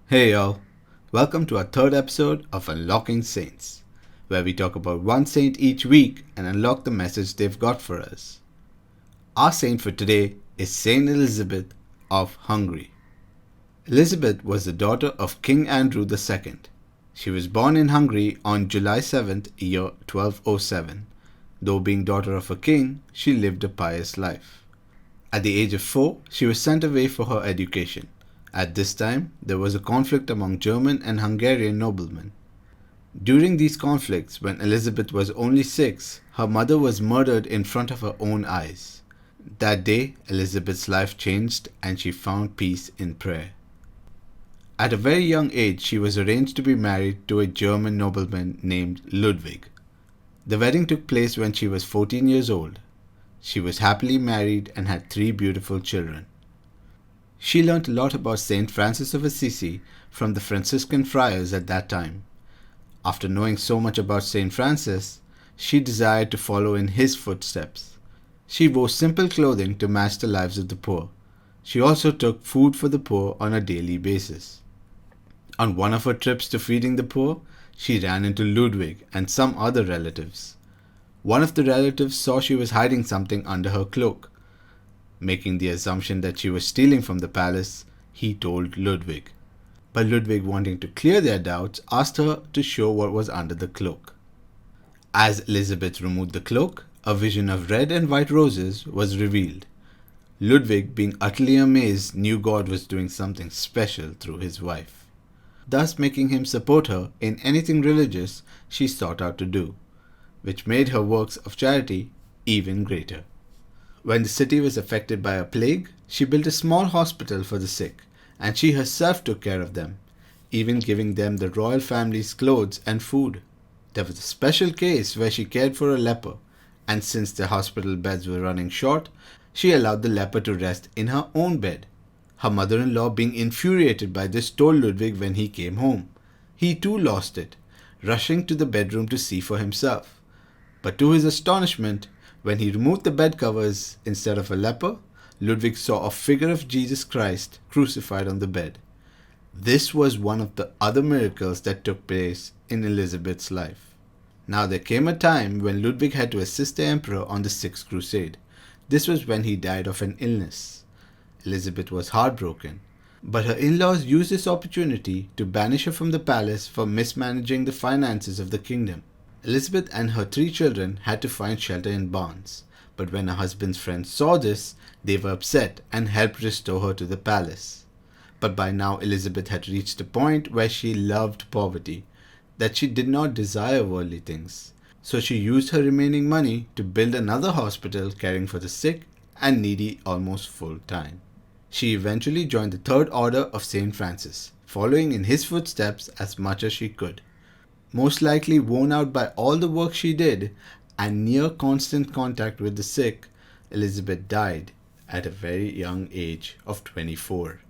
Hey y'all, welcome to our third episode of Unlocking Saints, where we talk about one saint each week and unlock the message they've got for us. Our saint for today is Saint Elizabeth of Hungary. Elizabeth was the daughter of King Andrew II. She was born in Hungary on July 7th, year 1207. Though being daughter of a king, she lived a pious life. At the age of 4, she was sent away for her education. At this time, there was a conflict among German and Hungarian noblemen. During these conflicts, when Elizabeth was only 6, her mother was murdered in front of her own eyes. That day, Elizabeth's life changed and she found peace in prayer. At a very young age, she was arranged to be married to a German nobleman named Ludwig. The wedding took place when she was 14 years old. She was happily married and had 3 beautiful children. She learnt a lot about Saint Francis of Assisi from the Franciscan friars at that time. After knowing so much about Saint Francis, she desired to follow in his footsteps. She wore simple clothing to match the lives of the poor. She also took food for the poor on a daily basis. On one of her trips to feeding the poor, she ran into Ludwig and some other relatives. One of the relatives saw she was hiding something under her cloak. Making the assumption that she was stealing from the palace, he told Ludwig. But Ludwig, wanting to clear their doubts, asked her to show what was under the cloak. As Elizabeth removed the cloak, a vision of red and white roses was revealed. Ludwig, being utterly amazed, knew God was doing something special through his wife, thus making him support her in anything religious she sought out to do, which made her works of charity even greater. When the city was affected by a plague, she built a small hospital for the sick, and she herself took care of them, even giving them the royal family's clothes and food. There was a special case where she cared for a leper, and since the hospital beds were running short, she allowed the leper to rest in her own bed. Her mother-in-law, being infuriated by this, told Ludwig when he came home. He too lost it, rushing to the bedroom to see for himself. But to his astonishment, when he removed the bed covers, instead of a leper, Ludwig saw a figure of Jesus Christ crucified on the bed. This was one of the other miracles that took place in Elizabeth's life. Now there came a time when Ludwig had to assist the emperor on the Sixth Crusade. This was when he died of an illness. Elizabeth was heartbroken, but her in-laws used this opportunity to banish her from the palace for mismanaging the finances of the kingdom. Elizabeth and her 3 children had to find shelter in barns, but when her husband's friends saw this, they were upset and helped restore her to the palace. But by now Elizabeth had reached a point where she loved poverty, that she did not desire worldly things. So she used her remaining money to build another hospital caring for the sick and needy almost full time. She eventually joined the Third Order of Saint Francis, following in his footsteps as much as she could. Most likely worn out by all the work she did and near constant contact with the sick, Elizabeth died at a very young age of 24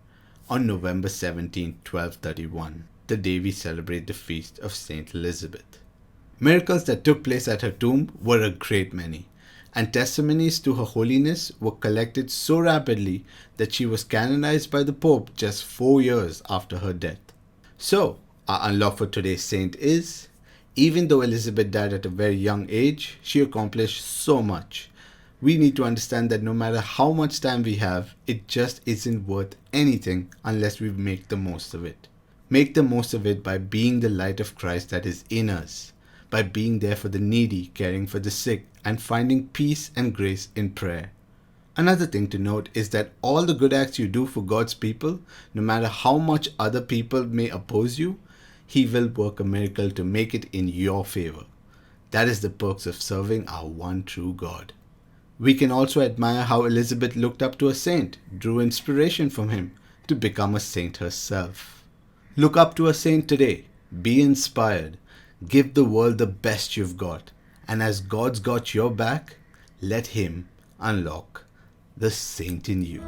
on November 17, 1231, the day we celebrate the feast of Saint Elizabeth. Miracles that took place at her tomb were a great many, and testimonies to her holiness were collected so rapidly that she was canonized by the Pope just 4 years after her death. So, our unlock for today's saint is, even though Elizabeth died at a very young age, she accomplished so much. We need to understand that no matter how much time we have, it just isn't worth anything unless we make the most of it. Make the most of it by being the light of Christ that is in us, by being there for the needy, caring for the sick, and finding peace and grace in prayer. Another thing to note is that all the good acts you do for God's people, no matter how much other people may oppose you, He will work a miracle to make it in your favor. That is the perks of serving our one true God. We can also admire how Elizabeth looked up to a saint, drew inspiration from him to become a saint herself. Look up to a saint today. Be inspired. Give the world the best you've got. And as God's got your back, let Him unlock the saint in you.